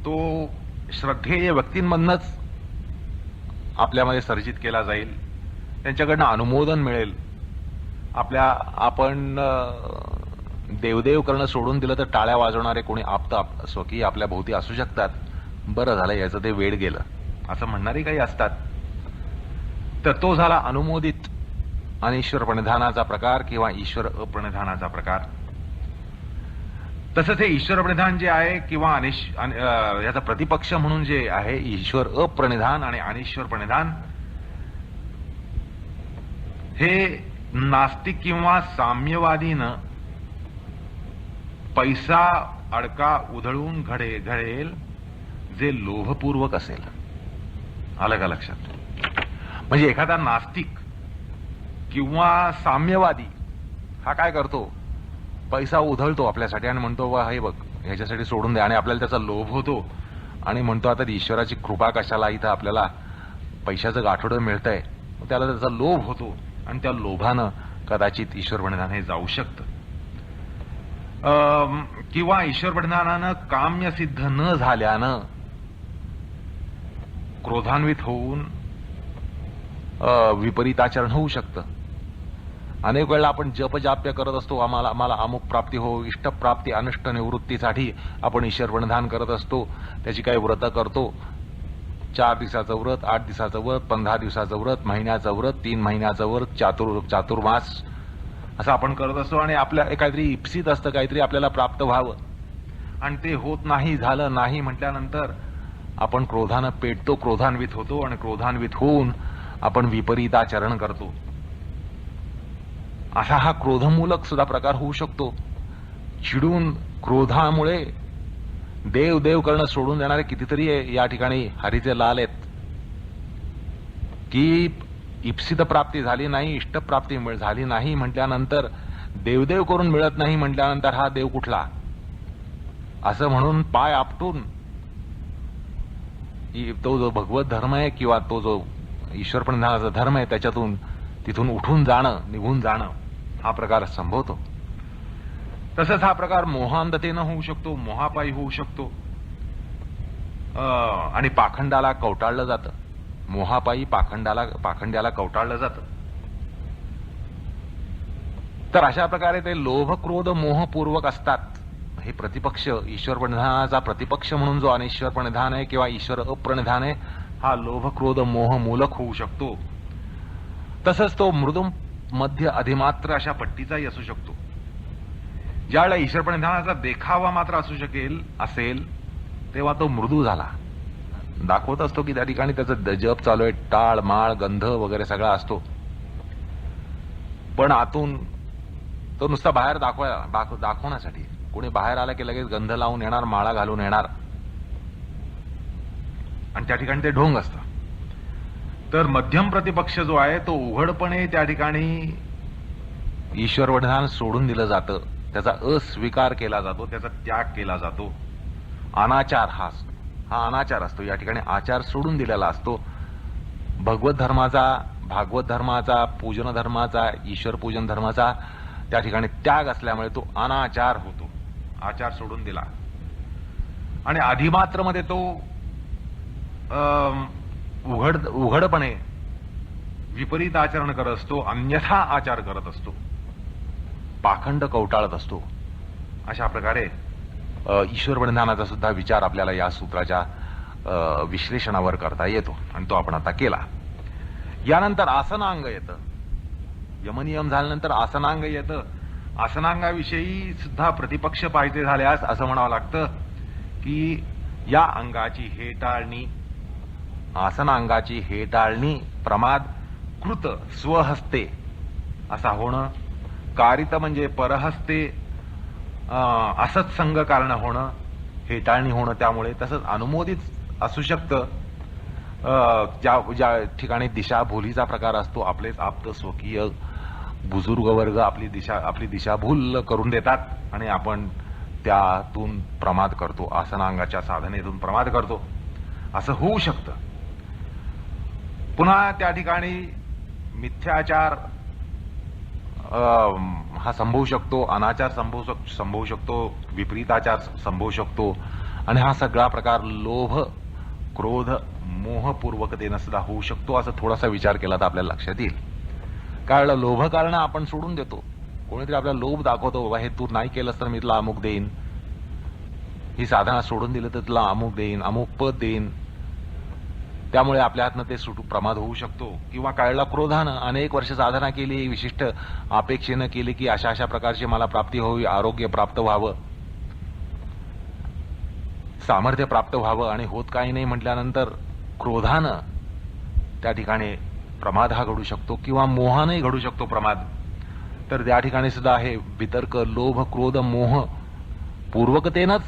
तो श्रद्धेय व्यक्तींमधनच आपल्यामध्ये सर्जित केला जाईल. त्यांच्याकडनं अनुमोदन मिळेल. आपण देवदेव करणं सोडून दिलं तर टाळ्या वाजवणारे कोणी स्वकीय आपल्या भोवती असू शकतात. बरं झालं याचं ते वेड गेलं असं म्हणणारे काही असतात. तर तो झाला अनुमोदित अनीश्वर प्रणिधानाचा प्रकार किंवा ईश्वर अप्रणिधानाचा प्रकार. तसंच हे ईश्वर प्रणिधान जे आहे किंवा याचा प्रतिपक्ष म्हणून जे आहे ईश्वर अप्रणिधान आणि अनीश्वर प्रणिधान, हे नास्तिक किंवा साम्यवादीनं पैसा अडका उधळून घडेल जे लोभपूर्वक असेल. आलं का लक्षात? म्हणजे एखादा नास्तिक किंवा साम्यवादी हा काय करतो, पैसा उधळतो आपल्यासाठी आणि म्हणतो वा हे बघ ह्याच्यासाठी सोडून दे, आणि आपल्याला त्याचा लोभ होतो आणि म्हणतो आता ईश्वराची कृपा कशाला, इथं आपल्याला पैशाचं गाठोडं मिळतंय. त्याला त्याचा लोभ होतो आणि त्या लोभानं कदाचित ईश्वर प्रणिधान हे जाऊ शकतं. किंवा ईश्वर प्रणिधानानं काम्य सिद्ध न झाल्यानं क्रोधान्वित होऊन विपरीताचरण होऊ शकतं. अनेक वेळेला आपण जपजाप्य करत असतो, आम्हाला अमुक प्राप्ती हो, इष्टप्राप्ती अनिष्ट निवृत्तीसाठी आपण ईश्वर प्रणिधान करत असतो. त्याची काही व्रत करतो, 4 दिवसाचं व्रत, 8 दिवसाचं व्रत, 15 दिवसाचं व्रत, महिन्याचं व्रत, 3 महिन्याचं व्रत, चातुर्मास असं आपण करत असतो. आणि आपल्या काहीतरी इप्सित असतं, काहीतरी आपल्याला प्राप्त व्हावं, आणि ते होत नाही, झालं नाही म्हटल्यानंतर आपण क्रोधानं पेटतो, क्रोधान्वित होतो, आणि क्रोधान्वित होऊन आपण विपरीताचरण करतो. असा हा क्रोधमूलक सुद्धा प्रकार होऊ शकतो. चिडून क्रोधामुळे देव करणं सोडून देणारे कितीतरी या ठिकाणी हरीचे लाल आहेत की इप्सित प्राप्ती झाली नाही, इष्टप्राप्ती झाली नाही म्हटल्यानंतर, देवदेव करून मिळत नाही म्हटल्यानंतर हा देव कुठला असं म्हणून पाय आपटून तो जो भगवत धर्म आहे किंवा तो जो ईश्वर प्रणिधानाचा धर्म आहे त्याच्यातून तिथून उठून जाणं, निघून जाणं हा प्रकार संभवतो. तसंच हा प्रकार मोहांधतेनं होऊ शकतो, मोहापायी होऊ शकतो आणि पाखंडाला कवटाळलं जातं. मोहापायी पाखंड्याला कवटाळलं जातं. तर अशा प्रकारे ते लोभ क्रोध मोहपूर्वक असतात. हे प्रतिपक्ष, ईश्वर प्रणिधानाचा प्रतिपक्ष म्हणून जो अनिश्वर प्रणिधान आहे किंवा ईश्वर अप्रणिधान आहे हा लोभ क्रोध मोह मूलक होऊ शकतो. तसंच तो मृदू मध्य अधिमात्र अशा पट्टीचाही असू शकतो. ज्यावेळेला ईश्वर प्रणिधानाचा देखावा मात्र असेल तेव्हा तो मृदू झाला, दाखवत असतो की त्या ठिकाणी त्याचं जप चालू आहे, टाळ माळ गंध वगैरे सगळा असतो, पण आतून तो नुसता बाहेर दाखवण्यासाठी. कोणी बाहेर आला की लगेच गंध लावून येणार, माळा घालून येणार आणि त्या ठिकाणी ते ढोंग असतं. तर मध्यम प्रतिपक्ष जो आहे तो उघडपणे त्या ठिकाणी ईश्वर प्रणिधान सोडून दिलं जातं, त्याचा अस्वीकार केला जातो, त्याचा त्याग केला जातो. अनाचार हा अनाचार असतो. या ठिकाणी आचार सोडून दिलेला असतो. भगवत धर्माचा, भागवत धर्माचा, पूजन धर्माचा, ईश्वर पूजन धर्माचा त्या ठिकाणी त्याग असल्यामुळे तो अनाचार होतो. आचार सोडून दिला आणि अधिमात्र मध्ये तो उघडपणे विपरीत आचरण करत असतो, अन्यथा आचार करत असतो, पाखंड कवटाळत असतो. अशा प्रकारे ईश्वर प्रणिधानाचा सुद्धा विचार आपल्याला या सूत्राच्या विश्लेषणावर करता येतो आणि तो आपण आता केला. यानंतर आसनांग येतं. यमनियम झाल्यानंतर आसनांग येतं. आसनांगाविषयी सुद्धा प्रतिपक्ष पाहिजे झाल्यास असं म्हणावं लागतं की या अंगाची हेटाळणी, आसनांगाची हेटाळणी प्रमाद कृत स्वहस्ते असा होणं, कारित म्हणजे परहस्ते असत्संग कारण होणं, हेटाळणी होणं. त्यामुळे तसंच अनुमोदित असू शकतं. ज्या ठिकाणी दिशाभुलीचा प्रकार असतो, आपलेच आप्त स्वकीय बुजुर्ग वर्ग आपली दिशाभूल करून देतात आणि आपण त्यातून प्रमाद करतो, आसनांगाच्या साधनेतून प्रमाद करतो, असं होऊ शकतं. पुन्हा त्या ठिकाणी मिथ्याचार हा संभवू शकतो, अनाचार संभवू शकतो, विपरीताचार संभवू शकतो आणि हा सगळा प्रकार लोभ क्रोध मोहपूर्वकतेनं सुद्धा होऊ शकतो. असं थोडासा विचार केला तर आपल्याला लक्षात येईल. कारण लोभ कारण आपण सोडून देतो. कोणीतरी आपल्याला लोभ दाखवतो, बाबा हे तू नाही केलंस तर मी तुला अमुक देईन, ही साधना सोडून दिलं तर तुला अमुक देईन, अमुक पद देईन. त्यामुळे आपल्या हातनं ते प्रमाद होऊ शकतो. किंवा काळला क्रोधानं अनेक वर्ष साधना केली, विशिष्ट अपेक्षेनं केली की अशा अशा प्रकारची मला प्राप्ती व्हावी, आरोग्य प्राप्त व्हावं, सामर्थ्य प्राप्त व्हावं आणि होत काही नाही म्हटल्यानंतर क्रोधानं त्या ठिकाणी प्रमाद हा घडू शकतो किंवा मोहानंही घडू शकतो प्रमाद. तर त्या ठिकाणी सुद्धा हे वितर्क लोभ क्रोध मोह पूर्वकतेनंच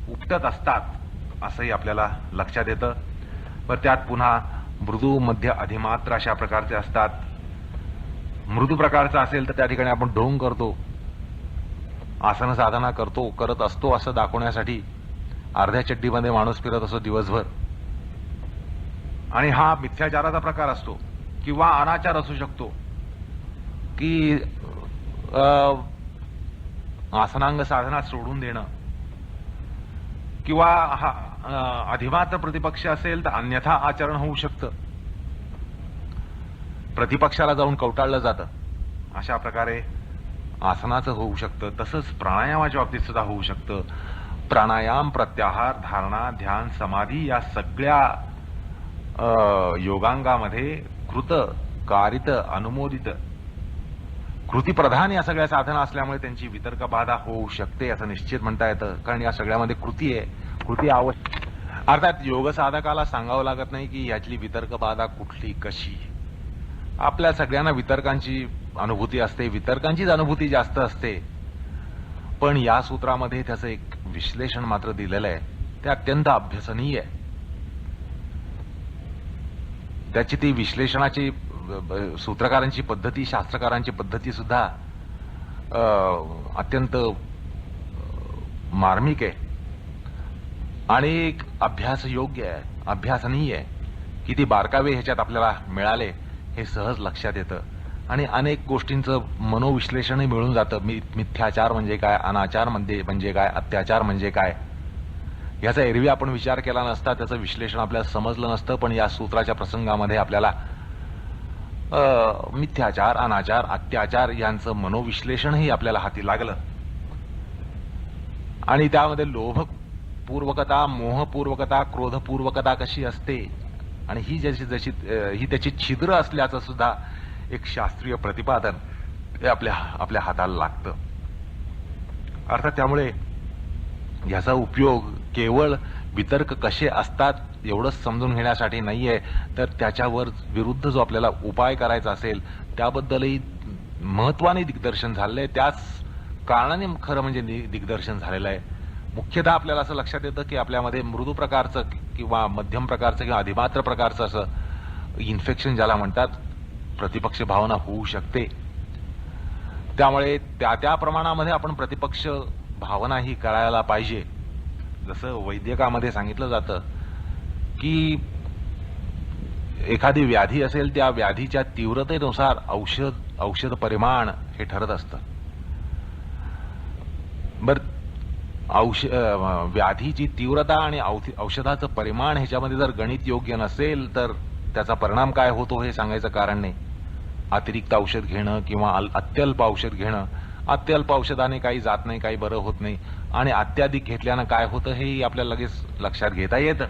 उपटत असतात असंही आपल्याला लक्षात येतं. पण त्यात पुन्हा मृदू मध्य अधिमात्र अशा प्रकारचे असतात. मृदू प्रकारचा असेल तर त्या ठिकाणी आपण ढोंग करतो, आसन साधना करत असतो असं दाखवण्यासाठी अर्ध्या चड्डीमध्ये माणूस फिरत असतो दिवसभर, आणि हा मिथ्याचाराचा प्रकार असतो. किंवा अनाचार असू शकतो की आसनांग साधना सोडून देणं. किंवा हा अधिमात्र प्रतिपक्ष असेल तर अन्यथा आचरण होऊ शकतं, प्रतिपक्षाला जाऊन कवटाळलं जातं. अशा प्रकारे आसनाचं होऊ शकतं. तसंच प्राणायामाच्या बाबतीत सुद्धा होऊ शकतं. प्राणायाम प्रत्याहार धारणा ध्यान समाधी या सगळ्या योगांगामध्ये कृत कारित अनुमोदित कृतीप्रधान या सगळ्या साधना असल्यामुळे त्यांची वितर्क बाधा होऊ शकते असं निश्चित म्हणता येतं. कारण या सगळ्यामध्ये कृती आहे, कृती आवश्यक. अर्थात योग साधकाला सांगावं लागत नाही की यातली वितर्क बाधा कुठली कशी. आपल्या सगळ्यांना वितर्कांची अनुभूती असते, वितर्कांचीच अनुभूती जास्त असते. पण या सूत्रामध्ये त्याचं एक विश्लेषण मात्र दिलेलं आहे, ते अत्यंत अभ्यसनीय आहे. त्याची ती विश्लेषणाची सूत्रकारांची पद्धती, शास्त्रकारांची पद्धती सुद्धा अत्यंत मार्मिक आहे. आणि एक अभ्यास योग्य आहे, अभ्यासनीय आहे. किती बारकावे ह्याच्यात आपल्याला मिळाले हे सहज लक्षात येतं आणि अनेक गोष्टींचं मनोविश्लेषणही मिळून जातं. मिथ्याचार म्हणजे काय, अनाचार म्हणजे काय, अत्याचार म्हणजे काय, याचा एरवी आपण विचार केला नसता, त्याचं विश्लेषण आपल्याला समजलं नसतं. पण या सूत्राच्या प्रसंगामध्ये आपल्याला मिथ्याचार, अनाचार, अत्याचार यांचं मनोविश्लेषणही आपल्याला हाती लागलं आणि त्यामध्ये लोभपूर्वकता, मोहपूर्वकता, क्रोधपूर्वकता कशी असते आणि ही ही त्याची छिद्र असल्याचं सुद्धा एक शास्त्रीय प्रतिपादन हे आपल्या हाताला लागतं. अर्थात त्यामुळे याचा उपयोग केवळ वितर्क कसे असतात एवढंच समजून घेण्यासाठी नाहीये, तर त्याच्यावर विरुद्ध जो आपल्याला उपाय करायचा असेल त्याबद्दलही महत्वाने दिग्दर्शन झालंय. त्याच कारणाने खरं म्हणजे दिग्दर्शन झालेलं आहे. मुख्यतः आपल्याला असं लक्षात येतं की आपल्यामध्ये मृदू प्रकारचं किंवा मध्यम प्रकारचं किंवा अधिमात्र प्रकारचं असं इन्फेक्शन ज्याला म्हणतात, प्रतिपक्ष भावना होऊ शकते. त्यामुळे त्या प्रमाणामध्ये आपण प्रतिपक्ष भावना ही करायला पाहिजे. जसं वैद्यकामध्ये सांगितलं जातं की एखादी व्याधी असेल त्या व्याधीच्या तीव्रतेनुसार औषध परिमाण हे ठरत असतं. व्याधीची तीव्रता आणि औषधाचं परिमाण ह्याच्यामध्ये जर गणित योग्य नसेल तर त्याचा परिणाम काय होतो हे सांगायचं कारण नाही. अतिरिक्त औषध घेणं किंवा अत्यल्प औषध घेणं, अत्यल्प औषधाने काही जात नाही, काही बरं होत नाही आणि अत्याधिक घेतल्यानं काय होतं हेही आपल्याला लगेच लक्षात घेता येतं.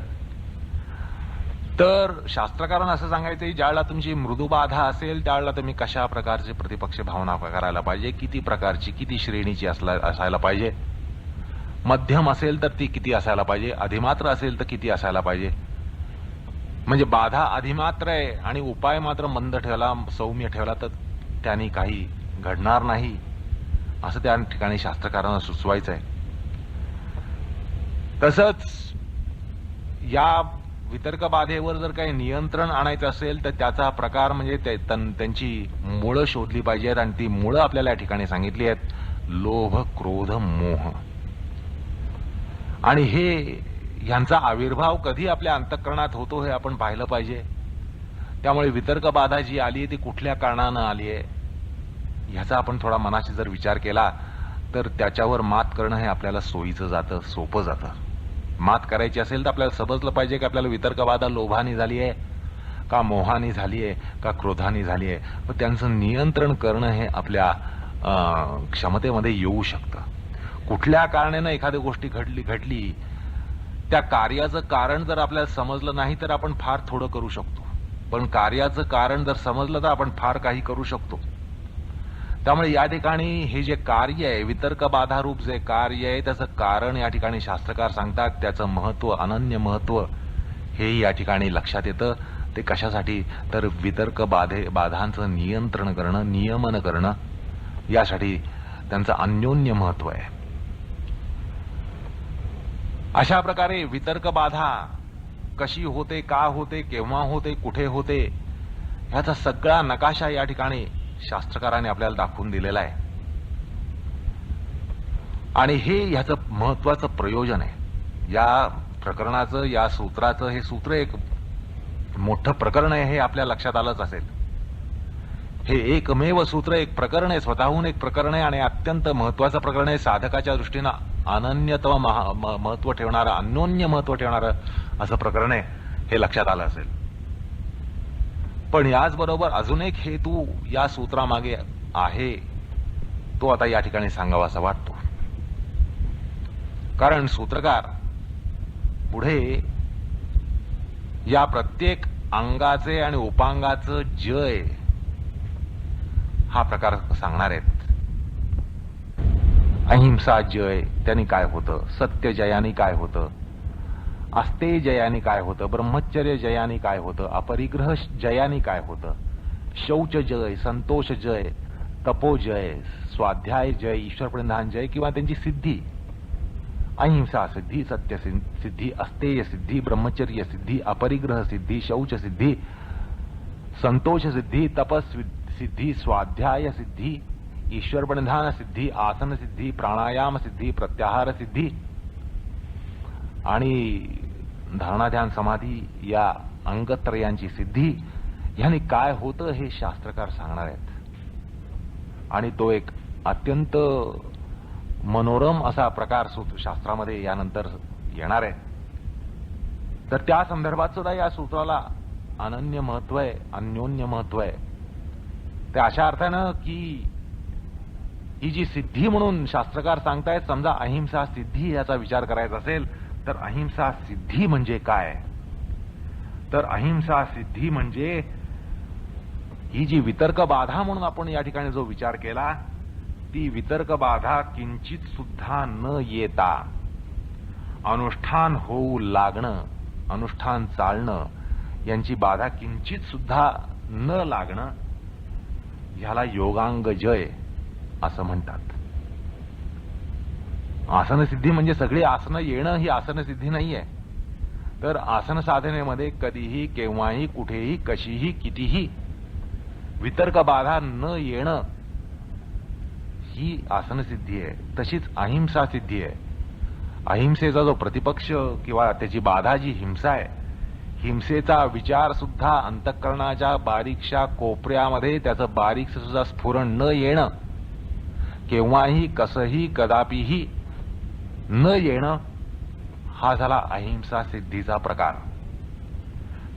तर शास्त्रकारांना असं सांगायचं, ज्यावेळेला तुमची मृदुबाधा असेल त्यावेळेला तुम्ही कशा प्रकारचे प्रतिपक्ष भावना करायला पाहिजे, किती प्रकारची, किती श्रेणीची असायला पाहिजे. मध्यम असेल तर ती किती असायला पाहिजे, अधिमात्र असेल तर किती असायला पाहिजे. म्हणजे बाधा अधिमात्र आहे आणि उपाय मात्र मंद ठेवला, सौम्य ठेवला तर त्यांनी काही घडणार नाही असं त्या ठिकाणी शास्त्रकारांना सुचवायचं आहे. तसंच या वितर्क बाधेवर जर काही नियंत्रण आणायचं असेल तर त्याचा प्रकार म्हणजे त्यांची मुळं शोधली पाहिजेत आणि ती मुळं आपल्याला या ठिकाणी सांगितली आहेत, लोभ, क्रोध, मोह. आणि ह्यांचा आविर्भाव कधी आपल्या अंतःकरणात होतो हे आपण पाहिलं पाहिजे. त्यामुळे वितर्क बाधा जी आली ती कुठल्या कारणानं आली आहे ह्याचा आपण थोडा मनाशी जर विचार केला तर त्याच्यावर मात करणं हे आपल्याला सोयीचं जातं, सोपं जातं. मात करायची असेल तर आपल्याला समजलं पाहिजे की आपल्याला वितर्क बाधा लोभानी झाली आहे का, मोहानी झाली आहे का, क्रोधानी झाली आहे. पण त्यांचं नियंत्रण करणं हे आपल्या क्षमतेमध्ये येऊ शकतं. कुठल्या कारणानं एखादी गोष्टी घडली त्या कार्याचं कारण जर आपल्याला समजलं नाही तर आपण फार थोडं करू शकतो, पण कार्याचं कारण जर समजलं तर आपण फार काही करू शकतो. त्यामुळे या ठिकाणी हे जे कार्य आहे, वितर्क बाधारूप जे कार्य आहे त्याचं कारण या ठिकाणी शास्त्रकार सांगतात. त्याचं महत्व, अनन्य महत्व हे या ठिकाणी लक्षात येतं. ते कशासाठी तर वितर्क बाधांचं नियंत्रण करणं, नियमन करणं यासाठी त्यांचं अन्योन्य महत्व आहे. अशा प्रकारे वितर्क बाधा कशी होते, का होते, केव्हा होते, कुठे होते ह्याचा सगळा नकाशा या ठिकाणी शास्त्रकारांनी आपल्याला दाखवून दिलेला आहे. आणि हे ह्याचं महत्वाचं प्रयोजन आहे. या प्रकरणाचं, या सूत्राचं, हे सूत्र एक मोठं प्रकरण आहे हे आपल्या लक्षात आलंच असेल. हे एकमेव सूत्र एक प्रकरण आहे, स्वतःहून एक प्रकरण आहे आणि अत्यंत महत्वाचं प्रकरण आहे. साधकाच्या दृष्टीनं अनन्यतम महत्व ठेवणारं, अन्योन्य महत्व ठेवणारं असं प्रकरण आहे हे लक्षात आलं असेल. पण याचबरोबर अजून एक हेतू या सूत्रामागे आहे, तो आता या ठिकाणी सांगावासा वाटतो. कारण सूत्रकार पुढे या प्रत्येक अंगाचे आणि उपांगाचं जय हा प्रकार सांगणार आहेत. अहिंसा जय त्यांनी काय होतं, सत्य जयानी काय होतं, आस्ते जयानी काय होतं, ब्रह्मचर्य जयानी काय होतं, अपरिग्रह जयानी काय होतं, शौच जय, संतोष जय, तपो जय, स्वाध्याय जय, ईश्वर प्रणिधान जय किंवा त्यांची सिद्धी, अहिंसा सिद्धी, सत्य सिद्धी, अस्तेय सिद्धी, ब्रह्मचर्य सिद्धी, अपरिग्रह सिद्धी, शौच सिद्धी, संतोष सिद्धी, तपस सिद्धी, स्वाध्याय सिद्धी, ईश्वर प्रणिधान सिद्धी, आसन सिद्धी, प्राणायाम सिद्धी, प्रत्याहार सिद्धी आणि धारणा ध्यान समाधी या अंगत्रयांची सिद्धी ह्याने काय होतं हे शास्त्रकार सांगणार आहेत. आणि तो एक अत्यंत मनोरम असा प्रकार शास्त्रामध्ये यानंतर येणार आहे. तर त्या संदर्भात सुद्धा या सूत्राला अनन्य महत्व आहे, अन्योन्य महत्व आहे. ते अशा अर्थानं की ही जी सिद्धी म्हणून शास्त्रकार सांगतायत, समजा अहिंसा सिद्धी याचा विचार करायचा असेल तर अहिंसा सिद्धी म्हणजे काय? तर अहिंसा सिद्धी म्हणजे ही जी वितर्क बाधा म्हणून आपण या ठिकाणी जो विचार केला, ती वितर्क बाधा किंचित सुद्धा न येता अनुष्ठान होऊ लागणं, अनुष्ठान चालणं यांची बाधा किंचित सुद्धा न लागणं, ह्याला योगांग जय असं म्हणतात. आसनसिद्धी म्हणजे सगळी आसनं येणं ही आसनसिद्धी नाहीये. तर आसन साधनेमध्ये कधीही, केव्हाही, कुठेही, कशीही, कितीही वितर्क बाधा न येणं ही आसनसिद्धी आहे. तशीच अहिंसा सिद्धी आहे. अहिंसेचा जो प्रतिपक्ष किंवा त्याची बाधा जी हिंसा आहे, हिंसेचा विचार सुद्धा अंतःकरणाच्या बारीकशा कोपऱ्यामध्ये त्याचं बारीकसं सुद्धा स्फुरण न येणं, केव्हाही, कसंही, कदापिही न येणं, हा झाला अहिंसा सिद्धीचा प्रकार.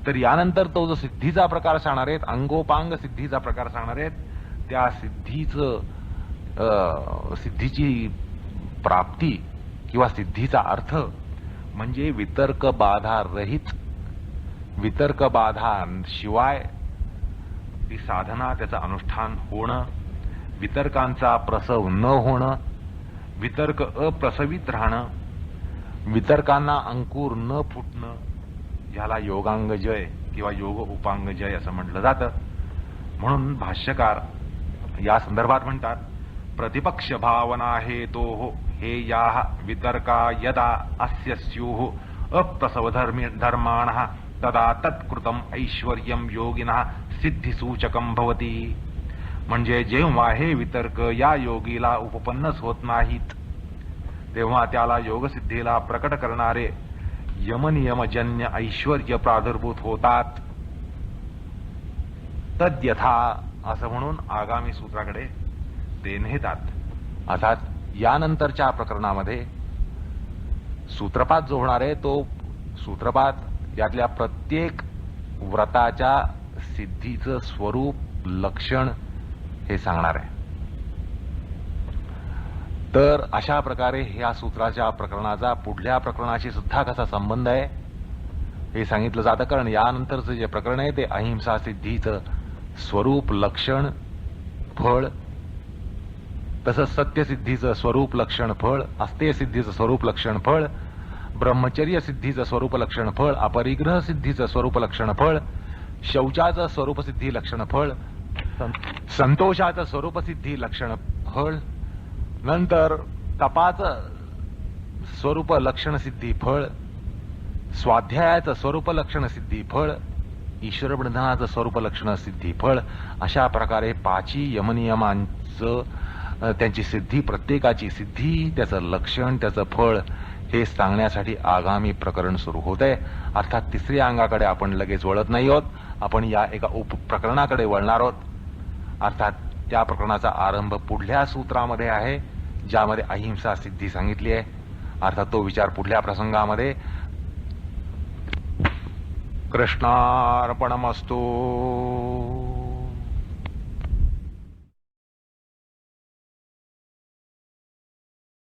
तर यानंतर तो जो सिद्धीचा प्रकार सांगणार आहेत, अंगोपांग सिद्धीचा प्रकार सांगणार आहेत, त्या सिद्धीची प्राप्ती किंवा सिद्धीचा अर्थ म्हणजे वितर्क बाधा रहित, वितर्क बाधा शिवाय ती साधना, त्याचं अनुष्ठान होणं, वितर्कांचा प्रसव न होणं, वितर्क अप्रसवित राहणं, वितर्कांना अंकुर न फुटणं, ह्याला योगांगजय किंवा योग उपांगजय असं म्हटलं जातं. म्हणून भाष्यकार या संदर्भात म्हणतात, प्रतिपक्ष भावना हेतोः हेयाः वितर्का यदा अस्य स्युः अप्रसवधर्माणः तदा तत्कृतम् ऐश्वर्यं योगिनः सिद्धिसूचकं भवति. म्हणजे जेव्हा हे वितर्क या योगीला उपपन्नच होत नाहीत, तेव्हा त्याला योगसिद्धीला प्रकट करणारे यमनियमजन्य ऐश्वर्य प्रादुर्भूत होतात. तद्यथा असं म्हणून आगामी सूत्राकडे ते नेतात. अर्थात यानंतरच्या प्रकरणामध्ये सूत्रपात जो होणार आहे, तो सूत्रपात यातल्या प्रत्येक व्रताच्या सिद्धीचं स्वरूप, लक्षण हे सांगणार आहे. तर अशा प्रकारे ह्या सूत्राच्या प्रकरणाचा पुढल्या प्रकरणाशी सुद्धा कसा संबंध आहे हे सांगितलं जातं. कारण यानंतरचं जे प्रकरण आहे ते अहिंसा सिद्धीचं स्वरूप, लक्षण, फळ, तसंच सत्यसिद्धीचं स्वरूप, लक्षण, फळ, अस्तेय सिद्धीचं स्वरूप, लक्षण, फळ, ब्रह्मचर्य सिद्धीचं स्वरूप, लक्षण, फळ, अपरिग्रह सिद्धीचं स्वरूप, लक्षण, फळ, शौचाचं स्वरूप सिद्धी लक्षण फळ, संतोषाचं स्वरूप सिद्धी लक्षण फळ, नंतर तपाचं स्वरूप लक्षण सिद्धी फळ, स्वाध्यायाचं स्वरूप लक्षण सिद्धी फळ, ईश्वर बंधनाचं स्वरूप लक्षण सिद्धी फळ, अशा प्रकारे पाची यमनियमांचं त्यांची सिद्धी, प्रत्येकाची सिद्धी, त्याचं लक्षण, त्याचं फळ हे सांगण्यासाठी आगामी प्रकरण सुरू होतंय. अर्थात तिसऱ्या अंगाकडे आपण लगेच वळत नाही आहोत, आपण या एका उपप्रकरणाकडे वळणार आहोत. अर्थात त्या प्रकरणाचा आरंभ पुढल्या सूत्रामध्ये आहे, ज्यामध्ये अहिंसा सिद्धी सांगितली आहे. अर्थात तो विचार पुढल्या प्रसंगामध्ये. कृष्णार्पणमस्तु.